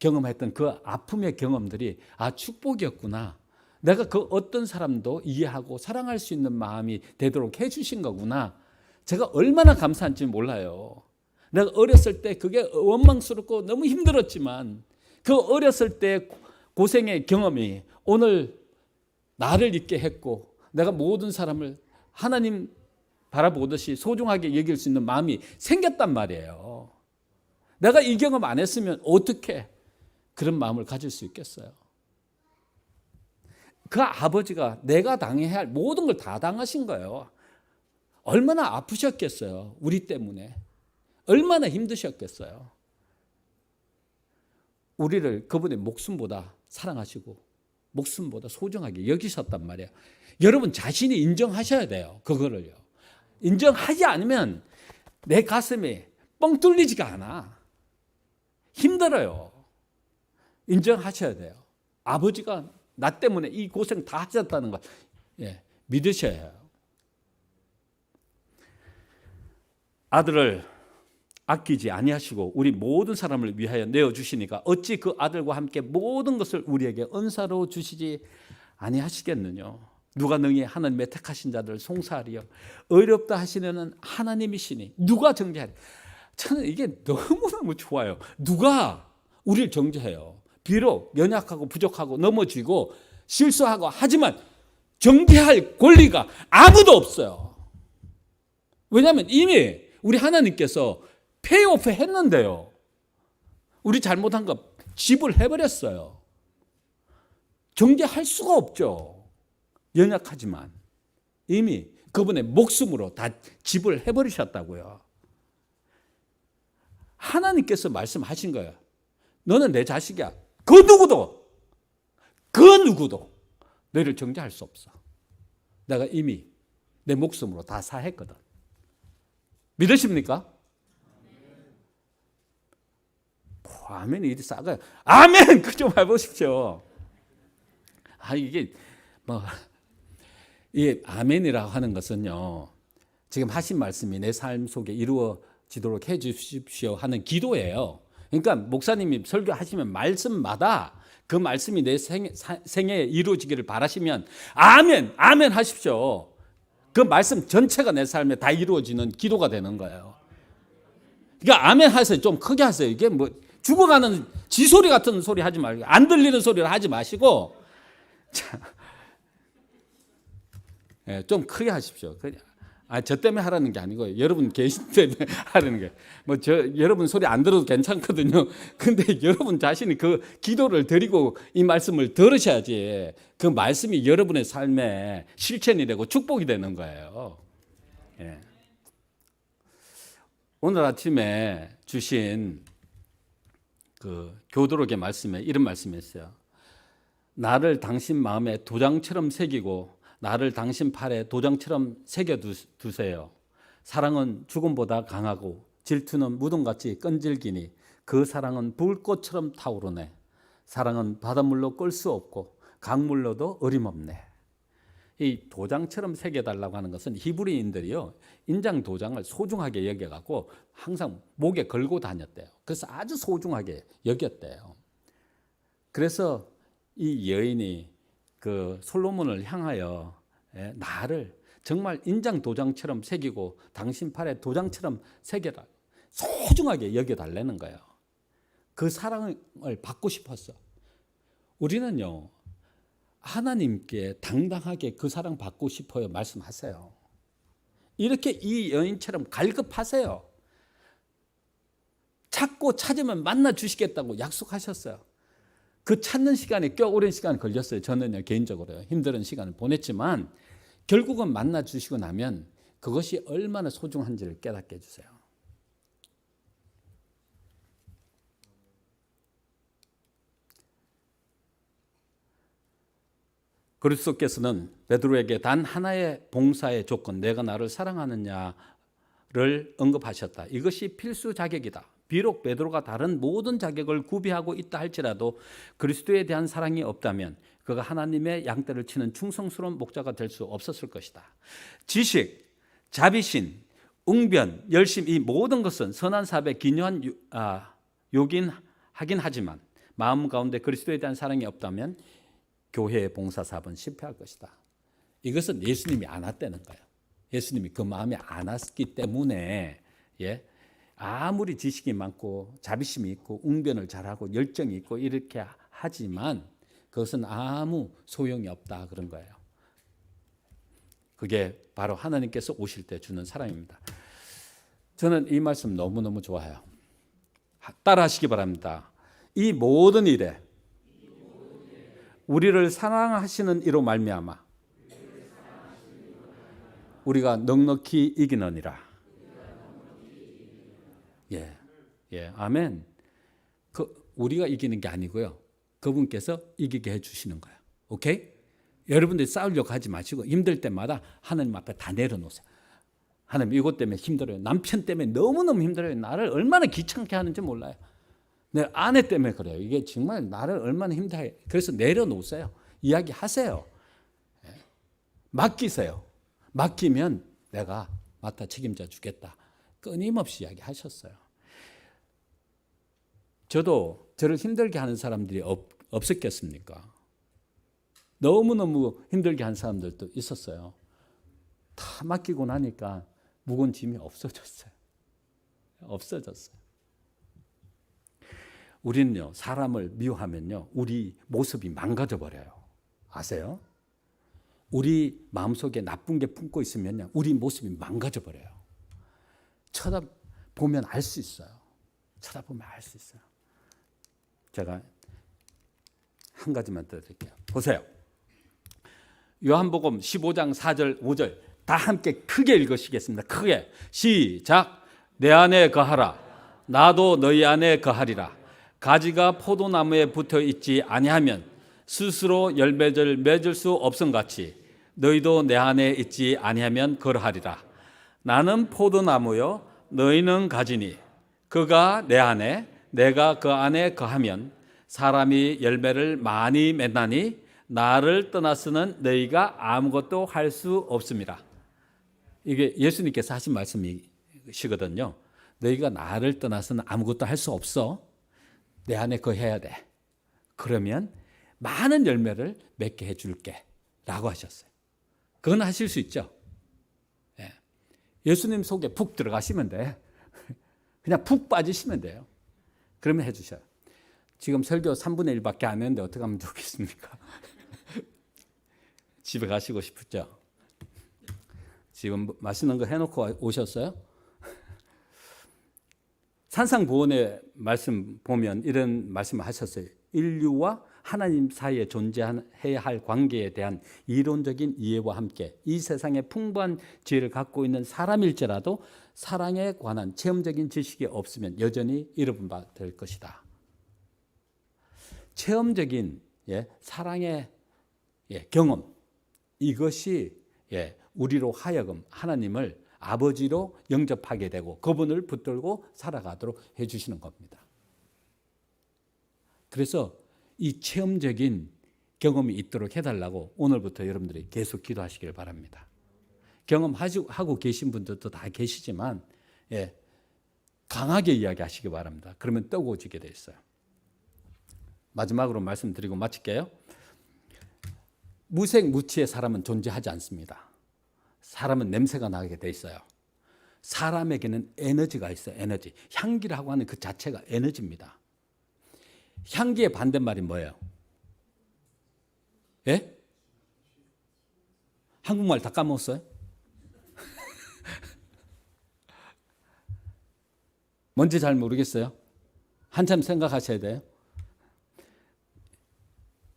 경험했던 그 아픔의 경험들이 축복이었구나. 내가 그 어떤 사람도 이해하고 사랑할 수 있는 마음이 되도록 해주신 거구나. 제가 얼마나 감사한지 몰라요. 내가 어렸을 때 그게 원망스럽고 너무 힘들었지만 그 어렸을 때 고생의 경험이 오늘 나를 있게 했고 내가 모든 사람을 하나님 바라보듯이 소중하게 여길 수 있는 마음이 생겼단 말이에요. 내가 이 경험 안 했으면 어떻게 그런 마음을 가질 수 있겠어요? 그 아버지가 내가 당해야 할 모든 걸 다 당하신 거예요. 얼마나 아프셨겠어요. 우리 때문에. 얼마나 힘드셨겠어요. 우리를 그분의 목숨보다 사랑하시고 목숨보다 소중하게 여기셨단 말이에요. 여러분 자신이 인정하셔야 돼요. 그거를요. 인정하지 않으면 내 가슴이 뻥 뚫리지가 않아. 힘들어요. 인정하셔야 돼요. 아버지가 나 때문에 이 고생 다 하셨다는 걸 믿으셔야 해요. 아들을 아끼지 아니하시고 우리 모든 사람을 위하여 내어주시니까 어찌 그 아들과 함께 모든 것을 우리에게 은사로 주시지 아니하시겠느냐. 누가 능히 하나님의 택하신 자들을 송사하리요. 의롭다 하시는 하나님이시니 누가 정죄하리. 저는 이게 너무너무 좋아요. 누가 우리를 정죄해요. 비록 연약하고 부족하고 넘어지고 실수하고 하지만 정죄할 권리가 아무도 없어요. 왜냐하면 이미 우리 하나님께서 페이오프 했는데요. 우리 잘못한 거 지불해버렸어요. 정죄할 수가 없죠. 연약하지만 이미 그분의 목숨으로 다 지불해버리셨다고요. 하나님께서 말씀하신 거예요. 너는 내 자식이야. 그 누구도 너를 정죄할 수 없어. 내가 이미 내 목숨으로 다 사했거든. 믿으십니까? 아멘이 이리 싸가요. 아멘! 그 좀 해보십시오. 이게 이 아멘이라고 하는 것은요, 지금 하신 말씀이 내 삶 속에 이루어지도록 해 주십시오 하는 기도예요. 그러니까 목사님이 설교하시면 말씀마다 그 말씀이 내 생애에 이루어지기를 바라시면 아멘, 아멘 하십시오. 그 말씀 전체가 내 삶에 다 이루어지는 기도가 되는 거예요. 그러니까 아멘 하세요. 좀 크게 하세요. 이게 뭐 죽어가는 지소리 같은 소리 하지 말고, 안 들리는 소리를 하지 마시고, 예, 좀 크게 하십시오. 저 때문에 하라는 게 아니고 여러분 계신 때문에 하라는 게, 여러분 소리 안 들어도 괜찮거든요. 근데 여러분 자신이 그 기도를 드리고 이 말씀을 들으셔야지 그 말씀이 여러분의 삶에 실천이 되고 축복이 되는 거예요. 예. 오늘 아침에 주신 그 교도록의 말씀에 이런 말씀이 있어요. 나를 당신 마음에 도장처럼 새기고 나를 당신 팔에 도장처럼 새겨두세요. 사랑은 죽음보다 강하고 질투는 무덤같이 끈질기니 그 사랑은 불꽃처럼 타오르네. 사랑은 바닷물로 끌 수 없고 강물로도 어림없네. 이 도장처럼 새겨달라고 하는 것은 히브리인들이요, 인장 도장을 소중하게 여겨갖고 항상 목에 걸고 다녔대요. 그래서 아주 소중하게 여겼대요. 그래서 이 여인이 그 솔로몬을 향하여 나를 정말 인장 도장처럼 새기고 당신 팔에 도장처럼 새겨라, 소중하게 여겨달라는 거예요. 그 사랑을 받고 싶었어. 우리는요, 하나님께 당당하게 그 사랑 받고 싶어요 말씀하세요. 이렇게 이 여인처럼 갈급하세요. 찾고 찾으면 만나 주시겠다고 약속하셨어요. 그 찾는 시간이 꽤 오랜 시간 걸렸어요. 저는요, 개인적으로 힘든 시간을 보냈지만 결국은 만나 주시고 나면 그것이 얼마나 소중한지를 깨닫게 해주세요. 그리스도께서는 베드로에게 단 하나의 봉사의 조건, 내가 나를 사랑하느냐를 언급하셨다. 이것이 필수 자격이다. 비록 베드로가 다른 모든 자격을 구비하고 있다 할지라도 그리스도에 대한 사랑이 없다면 그가 하나님의 양떼를 치는 충성스러운 목자가 될 수 없었을 것이다. 지식, 자비심, 웅변, 열심, 이 모든 것은 선한 사업에 기묘한 요긴 하긴 하지만 마음 가운데 그리스도에 대한 사랑이 없다면 교회의 봉사 사업은 실패할 것이다. 이것은 예수님이 안 왔다는 거예요. 예수님이 그 마음에 안 왔기 때문에, 아무리 지식이 많고 자비심이 있고 웅변을 잘하고 열정이 있고 이렇게 하지만 그것은 아무 소용이 없다 그런 거예요. 그게 바로 하나님께서 오실 때 주는 사랑입니다. 저는 이 말씀 너무너무 좋아요. 따라 하시기 바랍니다. 이 모든 일에 우리를 사랑하시는 이로 말미암아 우리가 넉넉히 이기느니라. 아멘. 우리가 이기는 게 아니고요, 그분께서 이기게 해주시는 거예요. 오케이? 여러분들이 싸우려고 하지 마시고 힘들 때마다 하나님 앞에 다 내려놓으세요. 하나님, 이것 때문에 힘들어요. 남편 때문에 너무너무 힘들어요. 나를 얼마나 귀찮게 하는지 몰라요. 내 아내 때문에 그래요. 이게 정말 나를 얼마나 힘들어요. 그래서 내려놓으세요. 이야기하세요. 맡기세요. 맡기면 내가 맡아 책임져 주겠다. 끊임없이 이야기하셨어요. 저도 저를 힘들게 하는 사람들이 없었겠습니까? 너무너무 힘들게 한 사람들도 있었어요. 다 맡기고 나니까 무거운 짐이 없어졌어요. 우리는요, 사람을 미워하면요, 우리 모습이 망가져 버려요. 아세요? 우리 마음속에 나쁜 게 품고 있으면요, 우리 모습이 망가져 버려요. 쳐다보면 알 수 있어요. 제가 한 가지만 더 드릴게요. 보세요. 요한복음 15장 4절 5절 다 함께 크게 읽으시겠습니다. 크게 시작. 내 안에 거하라. 나도 너희 안에 거하리라. 가지가 포도나무에 붙어 있지 아니하면 스스로 열매를 맺을 수 없음같이 너희도 내 안에 있지 아니하면 그러하리라. 나는 포도나무요 너희는 가지니 그가 내 안에 내가 그 안에 거하면 사람이 열매를 많이 맺나니 나를 떠나서는 너희가 아무것도 할 수 없습니다. 이게 예수님께서 하신 말씀이시거든요. 너희가 나를 떠나서는 아무것도 할 수 없어. 내 안에 거해야 돼. 그러면 많은 열매를 맺게 해줄게 라고 하셨어요. 그건 하실 수 있죠. 예. 예수님 속에 푹 들어가시면 돼. 그냥 푹 빠지시면 돼요. 그러면 해주셔요. 지금 설교 3분의 1밖에 안 했는데 어떻게 하면 좋겠습니까? 집에 가시고 싶죠? 지금 맛있는 거 해놓고 오셨어요? 산상보훈의 말씀 보면 이런 말씀을 하셨어요. 인류와 하나님 사이에 존재해야 할 관계에 대한 이론적인 이해와 함께 이 세상에 풍부한 지혜를 갖고 있는 사람일지라도 사랑에 관한 체험적인 지식이 없으면 여전히 잃어본 바 될 것이다. 체험적인 사랑의 경험, 이것이 우리로 하여금 하나님을 아버지로 영접하게 되고 그분을 붙들고 살아가도록 해주시는 겁니다. 그래서 이 체험적인 경험이 있도록 해달라고 오늘부터 여러분들이 계속 기도하시길 바랍니다. 경험하고 계신 분들도 다 계시지만 강하게 이야기하시기 바랍니다. 그러면 뜨거워지게 돼 있어요. 마지막으로 말씀드리고 마칠게요. 무색무취의 사람은 존재하지 않습니다. 사람은 냄새가 나게 돼 있어요. 사람에게는 에너지가 있어요. 에너지. 향기라고 하는 그 자체가 에너지입니다. 향기의 반대말이 뭐예요? 예? 한국말 다 까먹었어요? 뭔지 잘 모르겠어요. 한참 생각하셔야 돼요.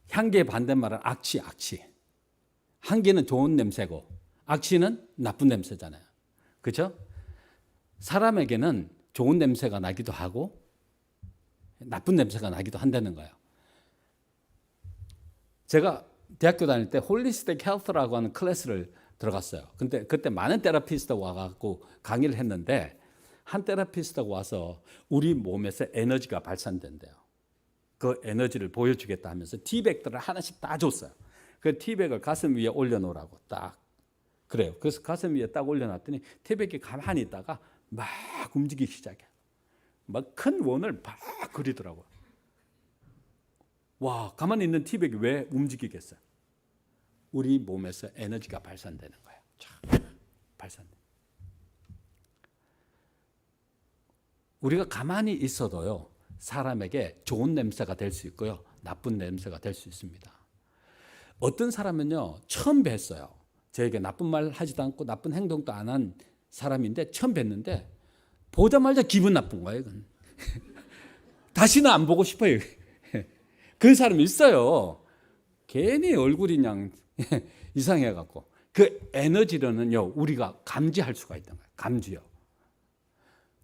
향기의 반대말은 악취. 향기는 좋은 냄새고 악취는 나쁜 냄새잖아요. 그렇죠? 사람에게는 좋은 냄새가 나기도 하고 나쁜 냄새가 나기도 한다는 거예요. 제가 대학교 다닐 때 홀리스틱 헬스라고 하는 클래스를 들어갔어요. 근데 그때 많은 테라피스트가 와갖고 강의를 했는데 한 테라피스트가 와서 우리 몸에서 에너지가 발산된대요. 그 에너지를 보여주겠다 하면서 티백들을 하나씩 다 줬어요. 그 티백을 가슴 위에 올려놓으라고 딱 그래요. 그래서 가슴 위에 딱 올려놨더니 티백이 가만히 있다가 막 움직이기 시작해요. 막 큰 원을 막 그리더라고요. 와, 가만히 있는 티백이 왜 움직이겠어요? 우리 몸에서 에너지가 발산되는 거예요. 쫙 발산돼. 우리가 가만히 있어도요, 사람에게 좋은 냄새가 될 수 있고요, 나쁜 냄새가 될 수 있습니다. 어떤 사람은요, 처음 뵀어요. 저에게 나쁜 말 하지도 않고 나쁜 행동도 안 한 사람인데 처음 뵀는데 보자마자 기분 나쁜 거예요. 이건. 다시는 안 보고 싶어요. 그런 사람이 있어요. 괜히 얼굴이 그냥 이상해갖고. 그 에너지로는요, 우리가 감지할 수가 있다는 거예요. 감지요.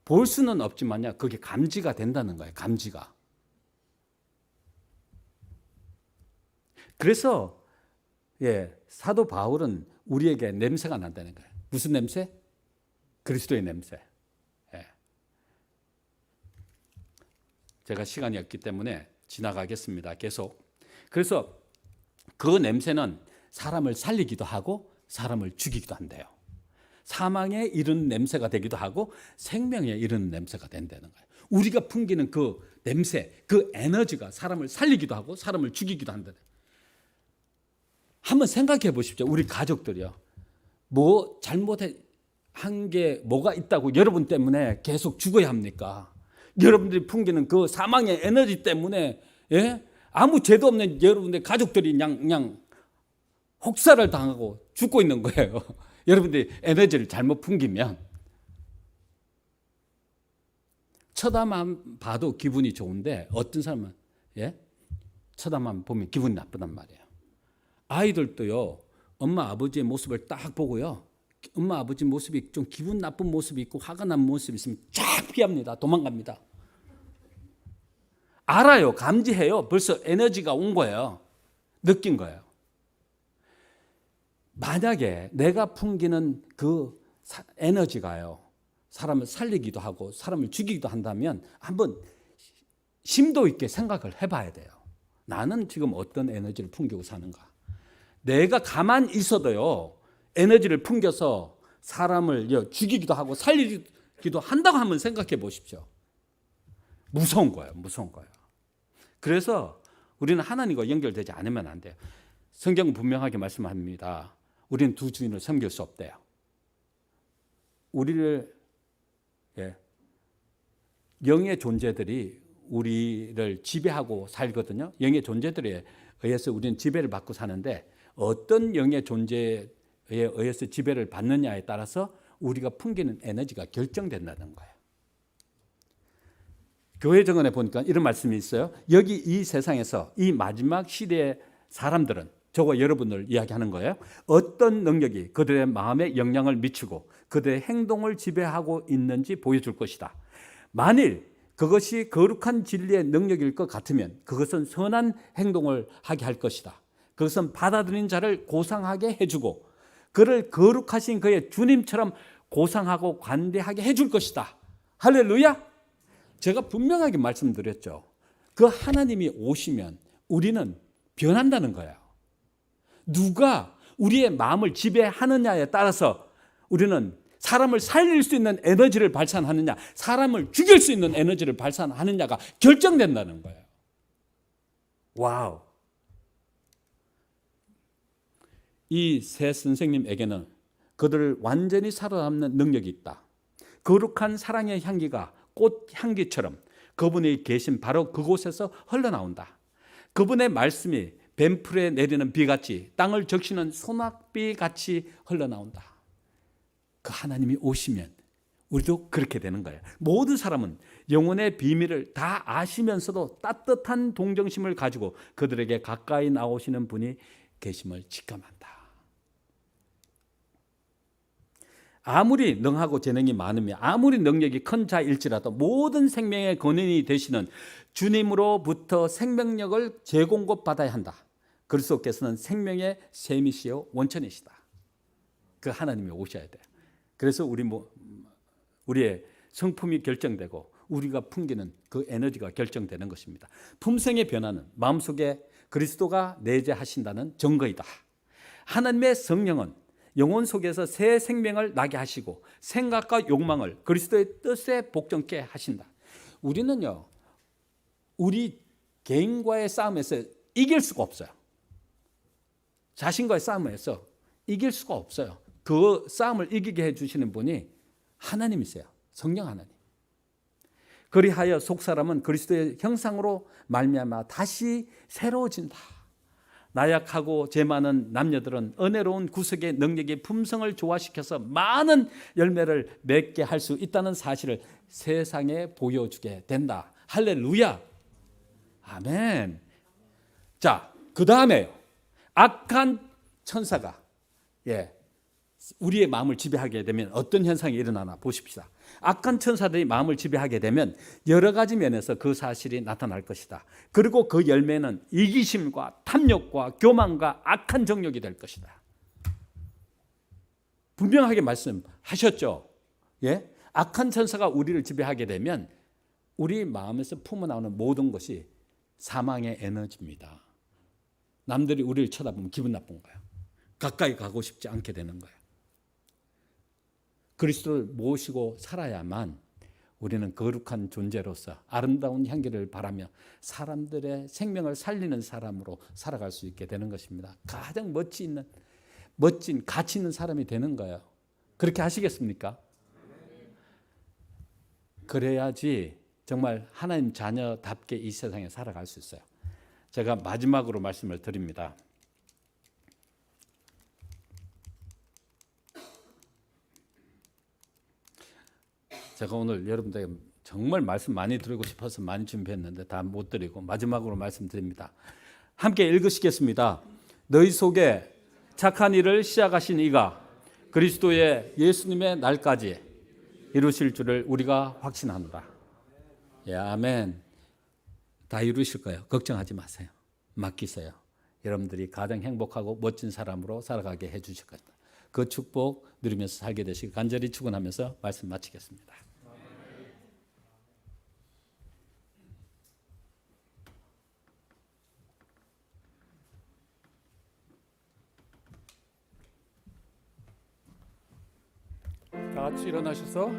볼 수는 없지만요, 그게 감지가 된다는 거예요. 감지가. 그래서 사도 바울은 우리에게 냄새가 난다는 거예요. 무슨 냄새? 그리스도의 냄새. 제가 시간이 없기 때문에 지나가겠습니다. 계속. 그래서 그 냄새는 사람을 살리기도 하고 사람을 죽이기도 한대요. 사망에 이르는 냄새가 되기도 하고 생명에 이르는 냄새가 된다는 거예요. 우리가 풍기는 그 냄새, 그 에너지가 사람을 살리기도 하고 사람을 죽이기도 한다는 거예요. 한번 생각해 보십시오. 우리 가족들이요. 뭐 잘못한 게 뭐가 있다고 여러분 때문에 계속 죽어야 합니까? 여러분들이 풍기는 그 사망의 에너지 때문에 아무 죄도 없는 여러분들 가족들이 그냥 혹사를 당하고 죽고 있는 거예요. 여러분들이 에너지를 잘못 풍기면 쳐다만 봐도 기분이 좋은데 어떤 사람은 쳐다만 보면 기분이 나쁘단 말이에요. 아이들도요, 엄마 아버지의 모습을 딱 보고요, 엄마 아버지 모습이 좀 기분 나쁜 모습이 있고 화가 난 모습이 있으면 쫙 피합니다. 도망갑니다. 알아요. 감지해요. 벌써 에너지가 온 거예요. 느낀 거예요. 만약에 내가 풍기는 그 에너지가요, 사람을 살리기도 하고 사람을 죽이기도 한다면 한번 심도 있게 생각을 해봐야 돼요. 나는 지금 어떤 에너지를 풍기고 사는가? 내가 가만히 있어도요, 에너지를 풍겨서 사람을 죽이기도 하고 살리기도 한다고 한번 생각해 보십시오. 무서운 거예요. 무서운 거예요. 그래서 우리는 하나님과 연결되지 않으면 안 돼요. 성경은 분명하게 말씀합니다. 우리는 두 주인을 섬길 수 없대요. 우리를 영의 존재들이 우리를 지배하고 살거든요. 영의 존재들에 의해서 우리는 지배를 받고 사는데 어떤 영의 존재에 의해서 지배를 받느냐에 따라서 우리가 풍기는 에너지가 결정된다는 거예요. 교회 정언에 보니까 이런 말씀이 있어요. 여기 이 세상에서 이 마지막 시대의 사람들은, 저와 여러분을 이야기하는 거예요, 어떤 능력이 그들의 마음에 영향을 미치고 그들의 행동을 지배하고 있는지 보여줄 것이다. 만일 그것이 거룩한 진리의 능력일 것 같으면 그것은 선한 행동을 하게 할 것이다. 그것은 받아들인 자를 고상하게 해주고 그를 거룩하신 그의 주님처럼 고상하고 관대하게 해줄 것이다. 할렐루야. 제가 분명하게 말씀드렸죠. 그 하나님이 오시면 우리는 변한다는 거예요. 누가 우리의 마음을 지배하느냐에 따라서 우리는 사람을 살릴 수 있는 에너지를 발산하느냐, 사람을 죽일 수 있는 에너지를 발산하느냐가 결정된다는 거예요. 와우. 이 세 선생님에게는 그들을 완전히 살아남는 능력이 있다. 거룩한 사랑의 향기가 꽃 향기처럼 그분이 계신 바로 그곳에서 흘러나온다. 그분의 말씀이 뱀풀에 내리는 비같이 땅을 적시는 소낙비같이 흘러나온다. 그 하나님이 오시면 우리도 그렇게 되는 거예요. 모든 사람은 영혼의 비밀을 다 아시면서도 따뜻한 동정심을 가지고 그들에게 가까이 나오시는 분이 계심을 직감한다. 아무리 능하고 재능이 많으며 아무리 능력이 큰 자일지라도 모든 생명의 근원이 되시는 주님으로부터 생명력을 제공받아야 한다. 그리스도께서는 생명의 샘이시요 원천이시다. 그 하나님이 오셔야 돼요. 그래서 우리의 성품이 결정되고 우리가 풍기는 그 에너지가 결정되는 것입니다. 품성의 변화는 마음속에 그리스도가 내재하신다는 증거이다. 하나님의 성령은 영혼 속에서 새 생명을 나게 하시고 생각과 욕망을 그리스도의 뜻에 복종케 하신다. 우리는요, 우리 개인과의 싸움에서 이길 수가 없어요. 자신과의 싸움에서 이길 수가 없어요. 그 싸움을 이기게 해주시는 분이 하나님이세요. 성령 하나님. 그리하여 속사람은 그리스도의 형상으로 말미암아 다시 새로워진다. 나약하고 죄 많은 남녀들은 은혜로운 구속의 능력이 품성을 조화시켜서 많은 열매를 맺게 할 수 있다는 사실을 세상에 보여주게 된다. 할렐루야. 아멘. 자, 그 다음에요. 악한 천사가 우리의 마음을 지배하게 되면 어떤 현상이 일어나나 보십시다. 악한 천사들이 마음을 지배하게 되면 여러 가지 면에서 그 사실이 나타날 것이다. 그리고 그 열매는 이기심과 탐욕과 교만과 악한 정욕이 될 것이다. 분명하게 말씀하셨죠. 예? 악한 천사가 우리를 지배하게 되면 우리 마음에서 품어나오는 모든 것이 사망의 에너지입니다. 남들이 우리를 쳐다보면 기분 나쁜 거예요. 가까이 가고 싶지 않게 되는 거예요. 그리스도를 모시고 살아야만 우리는 거룩한 존재로서 아름다운 향기를 바라며 사람들의 생명을 살리는 사람으로 살아갈 수 있게 되는 것입니다. 가장 멋진 가치 있는 사람이 되는 거예요. 그렇게 하시겠습니까? 그래야지 정말 하나님 자녀답게 이 세상에 살아갈 수 있어요. 제가 마지막으로 말씀을 드립니다. 제가 오늘 여러분들에게 정말 말씀 많이 드리고 싶어서 많이 준비했는데 다 못 드리고 마지막으로 말씀드립니다. 함께 읽으시겠습니다. 너희 속에 착한 일을 시작하신 이가 그리스도의 예수님의 날까지 이루실 줄을 우리가 확신한다. 예, 아멘. 다 이루실 거예요. 걱정하지 마세요. 맡기세요. 여러분들이 가장 행복하고 멋진 사람으로 살아가게 해 주실 겁니다. 그 축복 누리면서 살게 되시길 간절히 축원하면서 말씀 마치겠습니다. 같이 일어나셔서